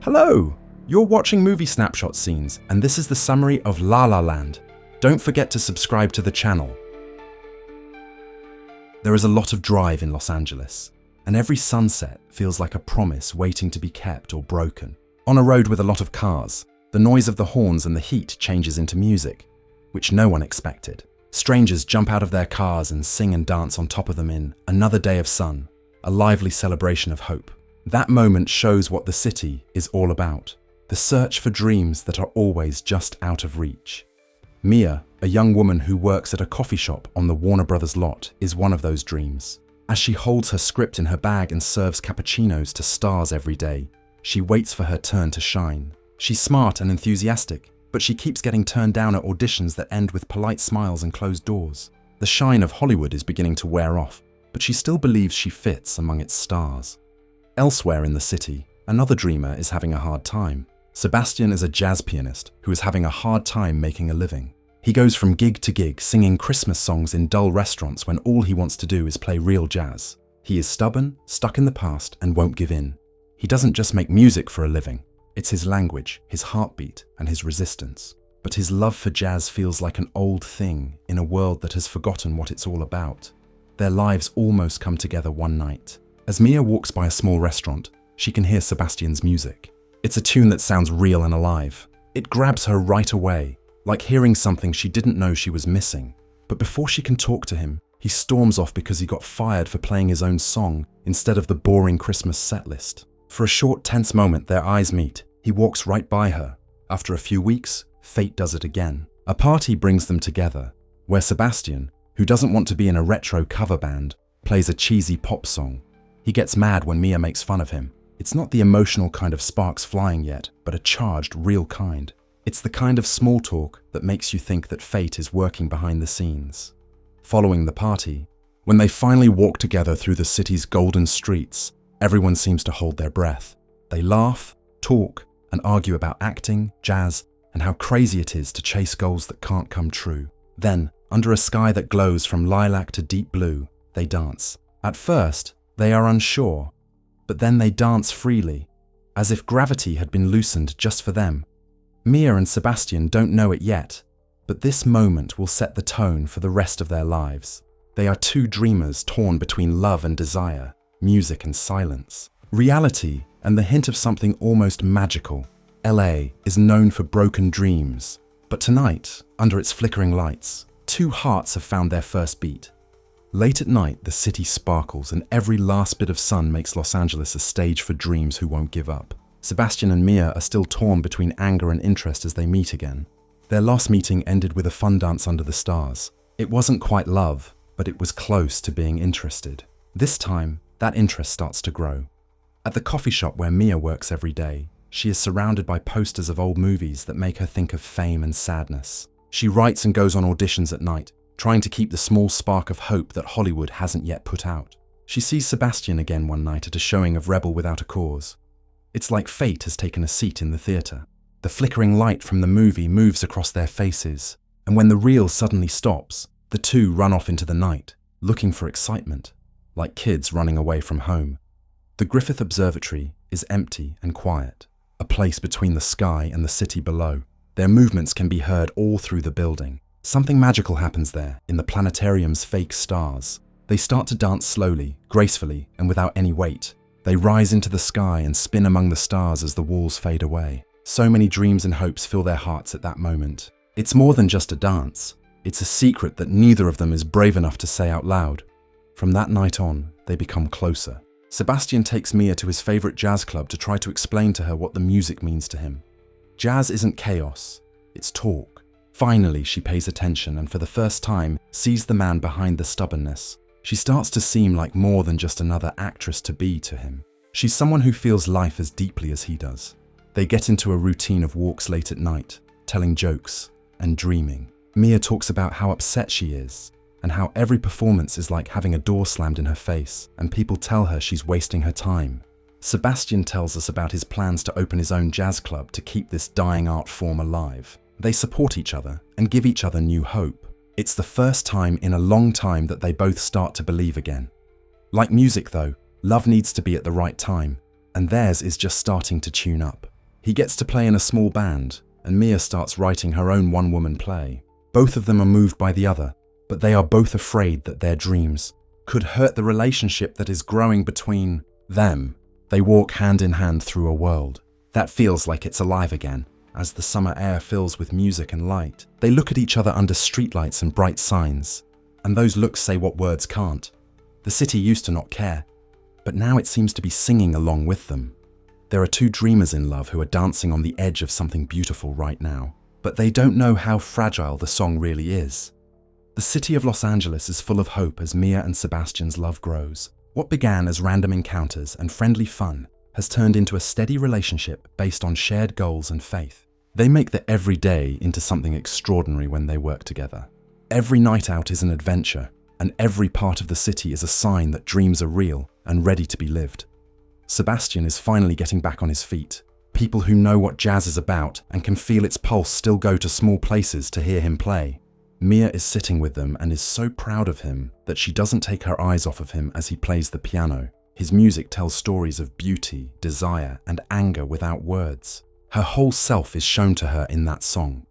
Hello! You're watching Movie Snapshot scenes, and this is the summary of La La Land. Don't forget to subscribe to the channel. There is a lot of drive in Los Angeles, and every sunset feels like a promise waiting to be kept or broken. On a road with a lot of cars, the noise of the horns and the heat changes into music, which no one expected. Strangers jump out of their cars and sing and dance on top of them in Another Day of Sun, a lively celebration of hope. That moment shows what the city is all about, the search for dreams that are always just out of reach. Mia, a young woman who works at a coffee shop on the Warner Brothers lot, is one of those dreams. As she holds her script in her bag and serves cappuccinos to stars every day, she waits for her turn to shine. She's smart and enthusiastic, but she keeps getting turned down at auditions that end with polite smiles and closed doors. The shine of Hollywood is beginning to wear off, but she still believes she fits among its stars. Elsewhere in the city, another dreamer is having a hard time. Sebastian is a jazz pianist who is having a hard time making a living. He goes from gig to gig singing Christmas songs in dull restaurants when all he wants to do is play real jazz. He is stubborn, stuck in the past, and won't give in. He doesn't just make music for a living. It's his language, his heartbeat, and his resistance. But his love for jazz feels like an old thing in a world that has forgotten what it's all about. Their lives almost come together one night. As Mia walks by a small restaurant, she can hear Sebastian's music. It's a tune that sounds real and alive. It grabs her right away, like hearing something she didn't know she was missing. But before she can talk to him, he storms off because he got fired for playing his own song instead of the boring Christmas setlist. For a short, tense moment, their eyes meet. He walks right by her. After a few weeks, fate does it again. A party brings them together, where Sebastian, who doesn't want to be in a retro cover band, plays a cheesy pop song. He gets mad when Mia makes fun of him. It's not the emotional kind of sparks flying yet, but a charged, real kind. It's the kind of small talk that makes you think that fate is working behind the scenes. Following the party, when they finally walk together through the city's golden streets, everyone seems to hold their breath. They laugh, talk, and argue about acting, jazz, and how crazy it is to chase goals that can't come true. Then, under a sky that glows from lilac to deep blue, they dance. At first, they are unsure, but then they dance freely, as if gravity had been loosened just for them. Mia and Sebastian don't know it yet, but this moment will set the tone for the rest of their lives. They are two dreamers torn between love and desire, music and silence, reality and the hint of something almost magical. LA is known for broken dreams, but tonight, under its flickering lights, two hearts have found their first beat. Late at night, the city sparkles and every last bit of sun makes Los Angeles a stage for dreams who won't give up. Sebastian and Mia are still torn between anger and interest as they meet again. Their last meeting ended with a fun dance under the stars. It wasn't quite love, but it was close to being interested. This time, that interest starts to grow. At the coffee shop where Mia works every day, she is surrounded by posters of old movies that make her think of fame and sadness. She writes and goes on auditions at night, trying to keep the small spark of hope that Hollywood hasn't yet put out. She sees Sebastian again one night at a showing of Rebel Without a Cause. It's like fate has taken a seat in the theater. The flickering light from the movie moves across their faces, and when the reel suddenly stops, the two run off into the night, looking for excitement, like kids running away from home. The Griffith Observatory is empty and quiet, a place between the sky and the city below. Their movements can be heard all through the building. Something magical happens there, in the planetarium's fake stars. They start to dance slowly, gracefully, and without any weight. They rise into the sky and spin among the stars as the walls fade away. So many dreams and hopes fill their hearts at that moment. It's more than just a dance. It's a secret that neither of them is brave enough to say out loud. From that night on, they become closer. Sebastian takes Mia to his favorite jazz club to try to explain to her what the music means to him. Jazz isn't chaos, it's talk. Finally, she pays attention and for the first time sees the man behind the stubbornness. She starts to seem like more than just another actress to be to him. She's someone who feels life as deeply as he does. They get into a routine of walks late at night, telling jokes and dreaming. Mia talks about how upset she is and how every performance is like having a door slammed in her face and people tell her she's wasting her time. Sebastian tells us about his plans to open his own jazz club to keep this dying art form alive. They support each other and give each other new hope. It's the first time in a long time that they both start to believe again. Like music though, love needs to be at the right time, and theirs is just starting to tune up. He gets to play in a small band, and Mia starts writing her own one-woman play. Both of them are moved by the other, but they are both afraid that their dreams could hurt the relationship that is growing between them. They walk hand in hand through a world that feels like it's alive again, as the summer air fills with music and light. They look at each other under streetlights and bright signs, and those looks say what words can't. The city used to not care, but now it seems to be singing along with them. There are two dreamers in love who are dancing on the edge of something beautiful right now, but they don't know how fragile the song really is. The city of Los Angeles is full of hope as Mia and Sebastian's love grows. What began as random encounters and friendly fun has turned into a steady relationship based on shared goals and faith. They make the everyday into something extraordinary when they work together. Every night out is an adventure, and every part of the city is a sign that dreams are real and ready to be lived. Sebastian is finally getting back on his feet. People who know what jazz is about and can feel its pulse still go to small places to hear him play. Mia is sitting with them and is so proud of him that she doesn't take her eyes off of him as he plays the piano. His music tells stories of beauty, desire, and anger without words. Her whole self is shown to her in that song.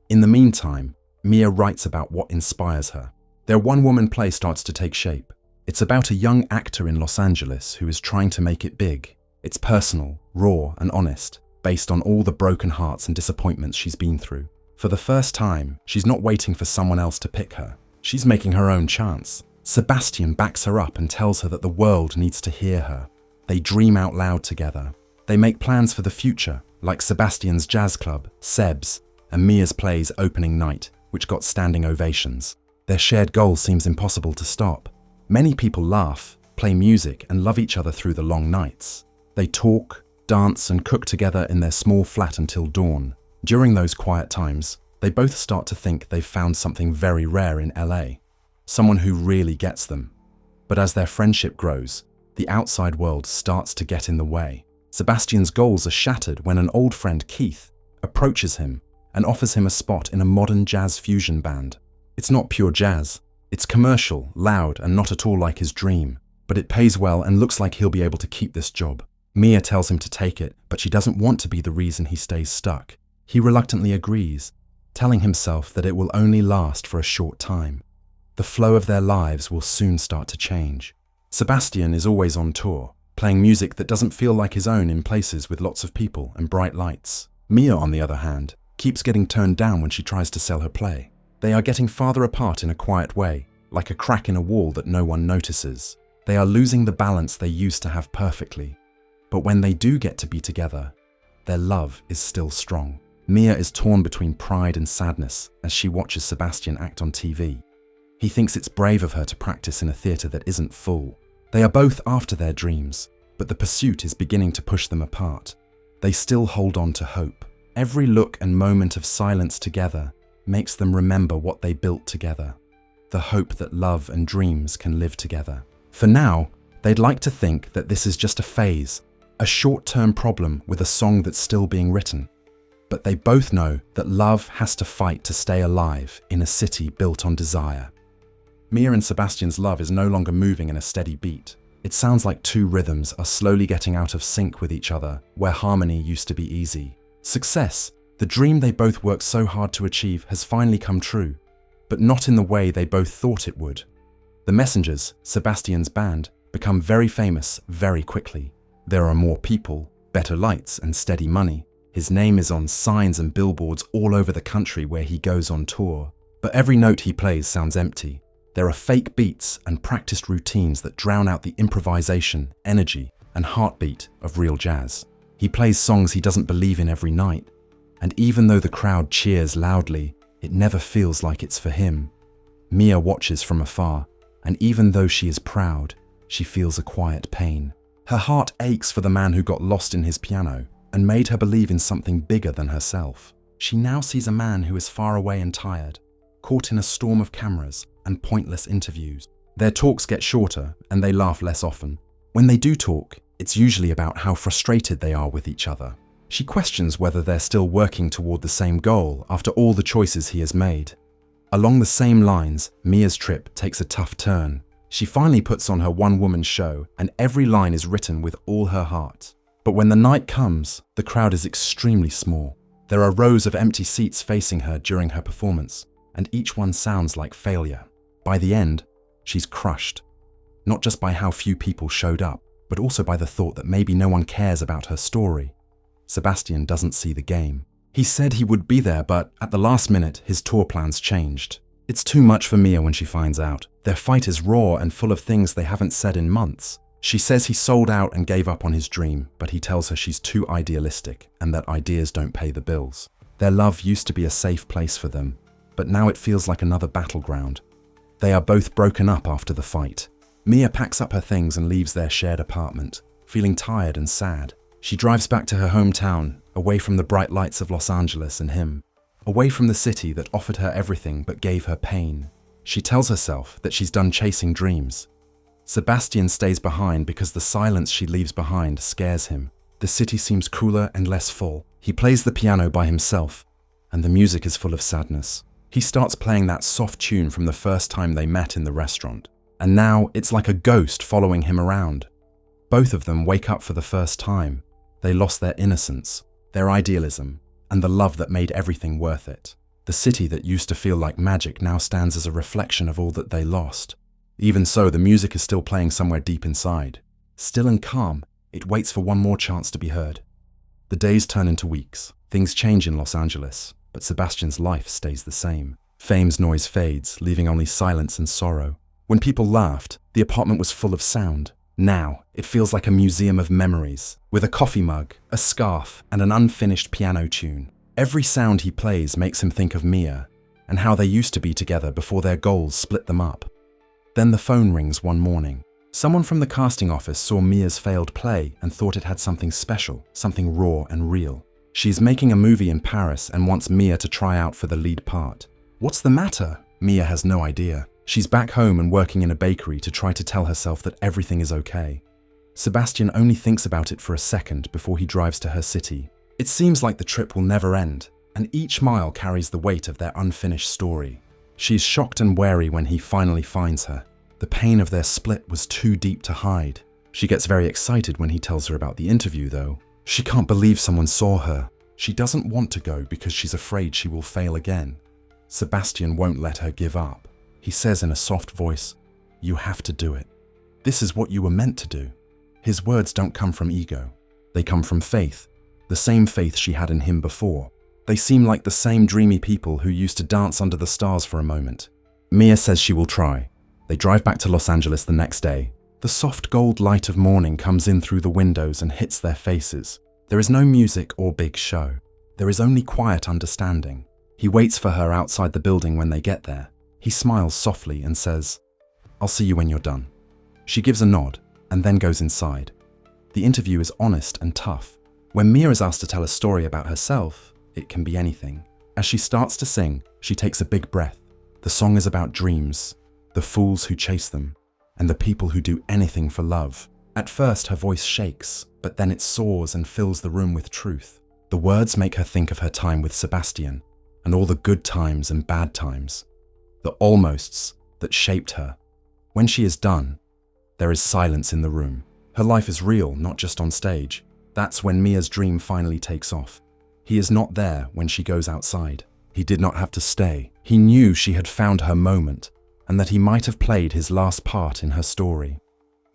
In the meantime, Mia writes about what inspires her. Their one-woman play starts to take shape. It's about a young actor in Los Angeles who is trying to make it big. It's personal, raw, and honest, based on all the broken hearts and disappointments she's been through. For the first time, she's not waiting for someone else to pick her. She's making her own chance. Sebastian backs her up and tells her that the world needs to hear her. They dream out loud together. They make plans for the future, like Sebastian's jazz club, Seb's, and Mia's play's opening night, which got standing ovations. Their shared goal seems impossible to stop. Many people laugh, play music, and love each other through the long nights. They talk, dance, and cook together in their small flat until dawn. During those quiet times, they both start to think they've found something very rare in LA, someone who really gets them. But as their friendship grows, the outside world starts to get in the way. Sebastian's goals are shattered when an old friend, Keith, approaches him and offers him a spot in a modern jazz fusion band. It's not pure jazz. It's commercial, loud, and not at all like his dream, but it pays well and looks like he'll be able to keep this job. Mia tells him to take it, but she doesn't want to be the reason he stays stuck. He reluctantly agrees, telling himself that it will only last for a short time. The flow of their lives will soon start to change. Sebastian is always on tour, playing music that doesn't feel like his own in places with lots of people and bright lights. Mia, on the other hand, keeps getting turned down when she tries to sell her play. They are getting farther apart in a quiet way, like a crack in a wall that no one notices. They are losing the balance they used to have perfectly. But when they do get to be together, their love is still strong. Mia is torn between pride and sadness as she watches Sebastian act on TV. He thinks it's brave of her to practice in a theatre that isn't full. They are both after their dreams, but the pursuit is beginning to push them apart. They still hold on to hope. Every look and moment of silence together makes them remember what they built together. The hope that love and dreams can live together. For now, they'd like to think that this is just a phase, a short-term problem with a song that's still being written. But they both know that love has to fight to stay alive in a city built on desire. Mia and Sebastian's love is no longer moving in a steady beat. It sounds like two rhythms are slowly getting out of sync with each other, where harmony used to be easy. Success, the dream they both worked so hard to achieve, has finally come true, but not in the way they both thought it would. The Messengers, Sebastian's band, become very famous very quickly. There are more people, better lights, and steady money. His name is on signs and billboards all over the country where he goes on tour. But every note he plays sounds empty. There are fake beats and practiced routines that drown out the improvisation, energy, and heartbeat of real jazz. He plays songs he doesn't believe in every night, and even though the crowd cheers loudly, it never feels like it's for him. Mia watches from afar, and even though she is proud, she feels a quiet pain. Her heart aches for the man who got lost in his piano and made her believe in something bigger than herself. She now sees a man who is far away and tired, caught in a storm of cameras and pointless interviews. Their talks get shorter and they laugh less often. When they do talk, it's usually about how frustrated they are with each other. She questions whether they're still working toward the same goal after all the choices he has made. Along the same lines, Mia's trip takes a tough turn. She finally puts on her one-woman show, and every line is written with all her heart. But when the night comes, the crowd is extremely small. There are rows of empty seats facing her during her performance, and each one sounds like failure. By the end, she's crushed. Not just by how few people showed up, but also by the thought that maybe no one cares about her story. Sebastian doesn't see the game. He said he would be there, but at the last minute, his tour plans changed. It's too much for Mia when she finds out. Their fight is raw and full of things they haven't said in months. She says he sold out and gave up on his dream, but he tells her she's too idealistic and that ideas don't pay the bills. Their love used to be a safe place for them, but now it feels like another battleground. They are both broken up after the fight. Mia packs up her things and leaves their shared apartment, feeling tired and sad. She drives back to her hometown, away from the bright lights of Los Angeles and him, away from the city that offered her everything but gave her pain. She tells herself that she's done chasing dreams. Sebastian stays behind because the silence she leaves behind scares him. The city seems cooler and less full. He plays the piano by himself, and the music is full of sadness. He starts playing that soft tune from the first time they met in the restaurant, and now it's like a ghost following him around. Both of them wake up for the first time. They lost their innocence, their idealism, and the love that made everything worth it. The city that used to feel like magic now stands as a reflection of all that they lost. Even so, the music is still playing somewhere deep inside. Still and calm, it waits for one more chance to be heard. The days turn into weeks. Things change in Los Angeles, but Sebastian's life stays the same. Fame's noise fades, leaving only silence and sorrow. When people laughed, the apartment was full of sound. Now, it feels like a museum of memories, with a coffee mug, a scarf, and an unfinished piano tune. Every sound he plays makes him think of Mia, and how they used to be together before their goals split them up. Then the phone rings one morning. Someone from the casting office saw Mia's failed play and thought it had something special, something raw and real. She's making a movie in Paris and wants Mia to try out for the lead part. What's the matter? Mia has no idea. She's back home and working in a bakery to try to tell herself that everything is okay. Sebastian only thinks about it for a second before he drives to her city. It seems like the trip will never end, and each mile carries the weight of their unfinished story. She's shocked and wary when he finally finds her. The pain of their split was too deep to hide. She gets very excited when he tells her about the interview, though. She can't believe someone saw her. She doesn't want to go because she's afraid she will fail again. Sebastian won't let her give up. He says in a soft voice, "You have to do it. This is what you were meant to do." His words don't come from ego. They come from faith, the same faith she had in him before. They seem like the same dreamy people who used to dance under the stars for a moment. Mia says she will try. They drive back to Los Angeles the next day. The soft gold light of morning comes in through the windows and hits their faces. There is no music or big show. There is only quiet understanding. He waits for her outside the building when they get there. He smiles softly and says, "I'll see you when you're done." She gives a nod and then goes inside. The interview is honest and tough. When Mia is asked to tell a story about herself, it can be anything. As she starts to sing, she takes a big breath. The song is about dreams, the fools who chase them, and the people who do anything for love. At first, her voice shakes, but then it soars and fills the room with truth. The words make her think of her time with Sebastian, and all the good times and bad times, the almosts that shaped her. When she is done, there is silence in the room. Her life is real, not just on stage. That's when Mia's dream finally takes off. He is not there when she goes outside. He did not have to stay. He knew she had found her moment, and that he might have played his last part in her story.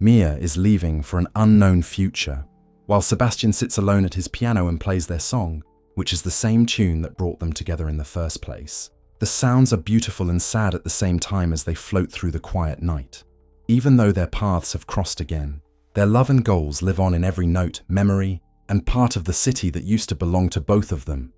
Mia is leaving for an unknown future, while Sebastian sits alone at his piano and plays their song, which is the same tune that brought them together in the first place. The sounds are beautiful and sad at the same time as they float through the quiet night. Even though their paths have crossed again, their love and goals live on in every note, memory, and part of the city that used to belong to both of them.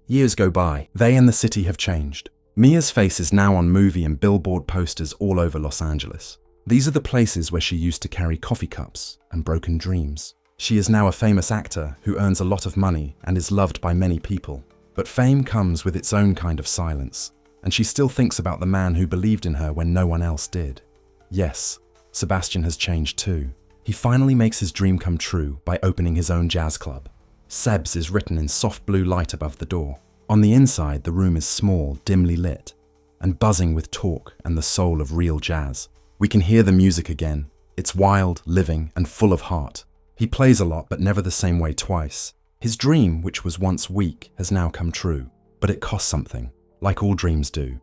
Years go by. They and the city have changed. Mia's face is now on movie and billboard posters all over Los Angeles. These are the places where she used to carry coffee cups and broken dreams. She is now a famous actor who earns a lot of money and is loved by many people. But fame comes with its own kind of silence, and she still thinks about the man who believed in her when no one else did. Yes, Sebastian has changed too. He finally makes his dream come true by opening his own jazz club. Seb's is written in soft blue light above the door. On the inside, the room is small, dimly lit, and buzzing with talk and the soul of real jazz. We can hear the music again. It's wild, living, and full of heart. He plays a lot, but never the same way twice. His dream, which was once weak, has now come true. But it costs something, like all dreams do.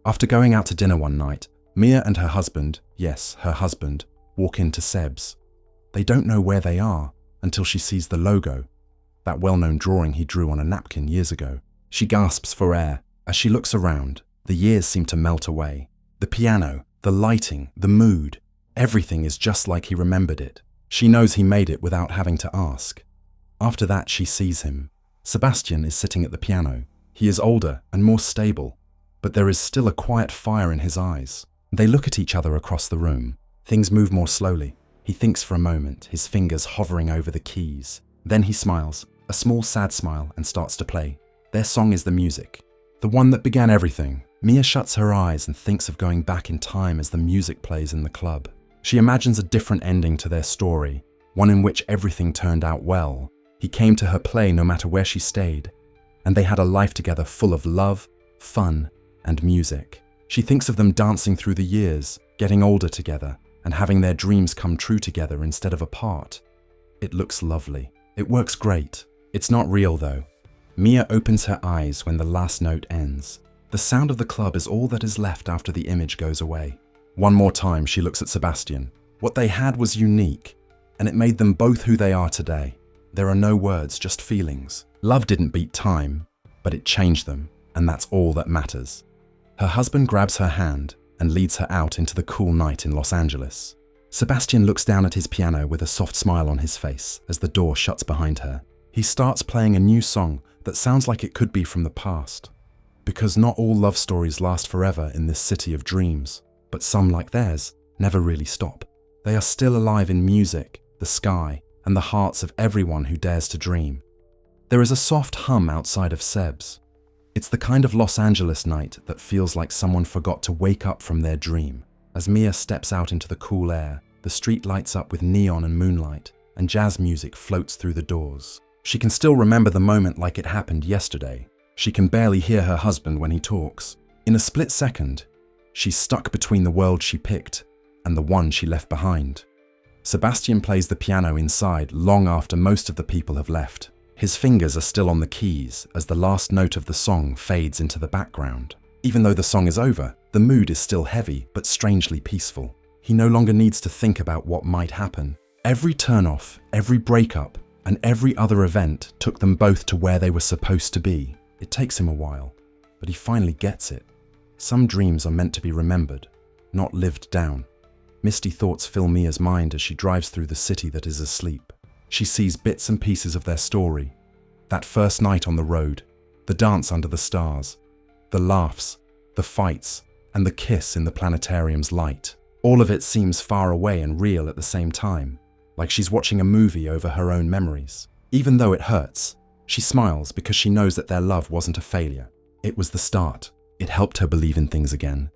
After going out to dinner one night, Mia and her husband, yes, her husband, walk into Seb's. They don't know where they are until she sees the logo, that well-known drawing he drew on a napkin years ago. She gasps for air. As she looks around, the years seem to melt away. The piano, the lighting, the mood, everything is just like he remembered it. She knows he made it without having to ask. After that, she sees him. Sebastian is sitting at the piano. He is older and more stable, but there is still a quiet fire in his eyes. They look at each other across the room. Things move more slowly. He thinks for a moment, his fingers hovering over the keys. Then he smiles, a small sad smile, and starts to play. Their song is the music, the one that began everything. Mia shuts her eyes and thinks of going back in time as the music plays in the club. She imagines a different ending to their story, one in which everything turned out well. He came to her play no matter where she stayed, and they had a life together full of love, fun, and music. She thinks of them dancing through the years, getting older together, and having their dreams come true together instead of apart. It looks lovely. It works great. It's not real though. Mia opens her eyes when the last note ends. The sound of the club is all that is left after the image goes away. One more time, she looks at Sebastian. What they had was unique, and it made them both who they are today. There are no words, just feelings. Love didn't beat time, but it changed them, and that's all that matters. Her husband grabs her hand and leads her out into the cool night in Los Angeles. Sebastian looks down at his piano with a soft smile on his face as the door shuts behind her. He starts playing a new song that sounds like it could be from the past. Because not all love stories last forever in this city of dreams, but some, like theirs, never really stop. They are still alive in music, the sky, and the hearts of everyone who dares to dream. There is a soft hum outside of Seb's. It's the kind of Los Angeles night that feels like someone forgot to wake up from their dream. As Mia steps out into the cool air, the street lights up with neon and moonlight, and jazz music floats through the doors. She can still remember the moment like it happened yesterday. She can barely hear her husband when he talks. In a split second, she's stuck between the world she picked and the one she left behind. Sebastian plays the piano inside long after most of the people have left. His fingers are still on the keys as the last note of the song fades into the background. Even though the song is over, the mood is still heavy but strangely peaceful. He no longer needs to think about what might happen. Every turn-off, every breakup, and every other event took them both to where they were supposed to be. It takes him a while, but he finally gets it. Some dreams are meant to be remembered, not lived down. Misty thoughts fill Mia's mind as she drives through the city that is asleep. She sees bits and pieces of their story. That first night on the road, the dance under the stars, the laughs, the fights, and the kiss in the planetarium's light. All of it seems far away and real at the same time, like she's watching a movie over her own memories. Even though it hurts, she smiles because she knows that their love wasn't a failure. It was the start. It helped her believe in things again.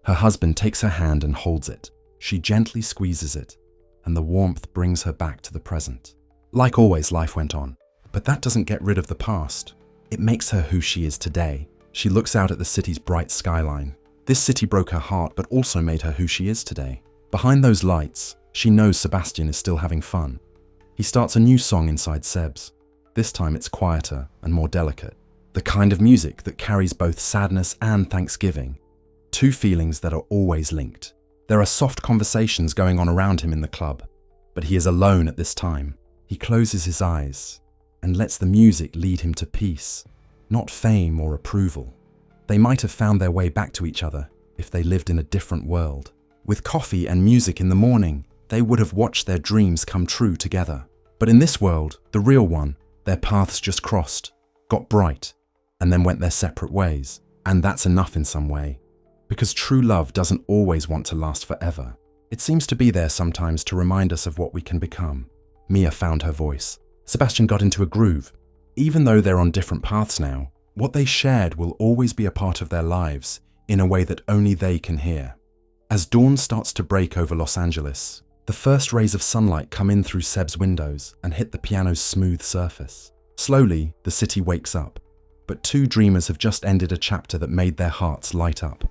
Her husband takes her hand and holds it. She gently squeezes it, and the warmth brings her back to the present. Like always, life went on, but that doesn't get rid of the past. It makes her who she is today. She looks out at the city's bright skyline. This city broke her heart, but also made her who she is today. Behind those lights, she knows Sebastian is still having fun. He starts a new song inside Seb's. This time it's quieter and more delicate. The kind of music that carries both sadness and thanksgiving. Two feelings that are always linked. There are soft conversations going on around him in the club, but he is alone at this time. He closes his eyes and lets the music lead him to peace, not fame or approval. They might have found their way back to each other if they lived in a different world. With coffee and music in the morning, they would have watched their dreams come true together. But in this world, the real one, their paths just crossed, got bright, and then went their separate ways. And that's enough in some way. Because true love doesn't always want to last forever. It seems to be there sometimes to remind us of what we can become. Mia found her voice. Sebastian got into a groove. Even though they're on different paths now, what they shared will always be a part of their lives in a way that only they can hear. As dawn starts to break over Los Angeles, the first rays of sunlight come in through Seb's windows and hit the piano's smooth surface. Slowly, the city wakes up, but two dreamers have just ended a chapter that made their hearts light up.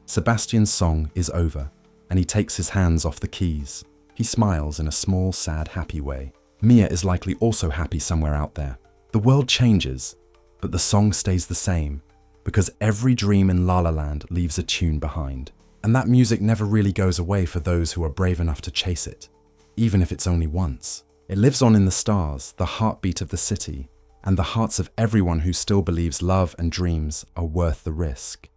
Sebastian's song is over, and he takes his hands off the keys. He smiles in a small, sad, happy way. Mia is likely also happy somewhere out there. The world changes, but the song stays the same, because every dream in La La Land leaves a tune behind. And that music never really goes away for those who are brave enough to chase it, even if it's only once. It lives on in the stars, the heartbeat of the city, and the hearts of everyone who still believes love and dreams are worth the risk.